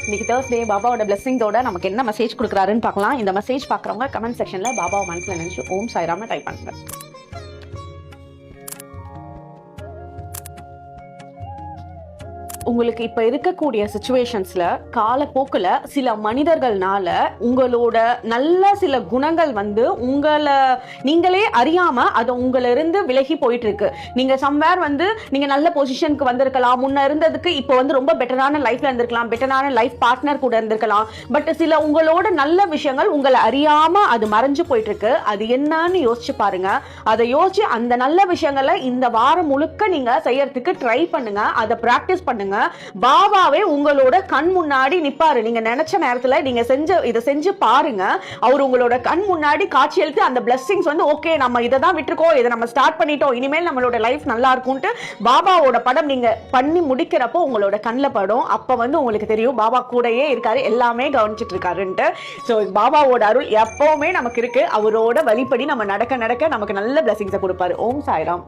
இன்னைக்கு Thursday பாபாவோட பிளெஸிங்ஸோட நமக்கு என்ன மெசேஜ் கொடுக்குறாருன்னு பார்க்கலாம். இந்த மெசேஜ் பார்க்குறவங்க கமெண்ட் செக்ஷன்ல பாபாவை மனசுல நினைச்சு ஓம் சாய்ராம்னு டைப் பண்ணுங்க. உங்களுக்கு இப்ப இருக்கக்கூடிய சிச்சுவேஷன்ஸ்ல காலப்போக்குல சில மனிதர்கள்னால உங்களோட நல்ல சில குணங்கள் வந்து உங்களை நீங்களே அறியாம அது உங்களை இருந்து விலகி போயிட்டு இருக்கு. நீங்க சம்வேர் வந்து நீங்க நல்ல பொசிஷனுக்கு வந்திருக்கலாம், முன்ன இருந்ததுக்கு இப்போ வந்து ரொம்ப பெட்டரான லைஃப்ல இருந்திருக்கலாம், பெட்டரான லைஃப் பார்ட்னர் கூட இருந்திருக்கலாம். பட் சில உங்களோட நல்ல விஷயங்கள் உங்களை அறியாம அது மறைஞ்சு போயிட்டு இருக்கு. அது என்னன்னு யோசிச்சு பாருங்க. அதை யோசிச்சு அந்த நல்ல விஷயங்களை இந்த வாரம் முழுக்க நீங்க செய்யறதுக்கு ட்ரை பண்ணுங்க, அதை பிராக்டிஸ் பண்ணுங்க. பாபாவே உங்களோட கண் முன்னாடி நிப்பாரு. நீங்க நினைச்ச நேரத்துல நீங்க இதை செஞ்சு பாருங்க. அவர் உங்களோட கண் முன்னாடி காட்சி அளித்து அந்த பிளெஸிங்ஸ் வந்து ஓகே நம்ம இதை தான் விட்டுருக்கோம், இதை நம்ம ஸ்டார்ட் பண்ணிட்டோம், இனிமேல் நம்மளோட லைஃப் நல்லா இருக்கும்ட்டு பாபாவோட படம் நீங்க பண்ணி முடிக்கிறப்போ உங்களோட கண்ணில் படும். அப்ப வந்து உங்களுக்கு தெரியும் பாபா கூடயே இருக்காரு, எல்லாமே கவனிச்சிட்டு இருக்காருன்ட்டு. ஸோ பாபாவோட அருள் எப்பவுமே நமக்கு இருக்கு. அவரோட வழிபடி நம்ம நடக்க நடக்க நமக்கு நல்ல பிளெஸிங்ஸை கொடுப்பாரு. ஓம் சாய்ராம்.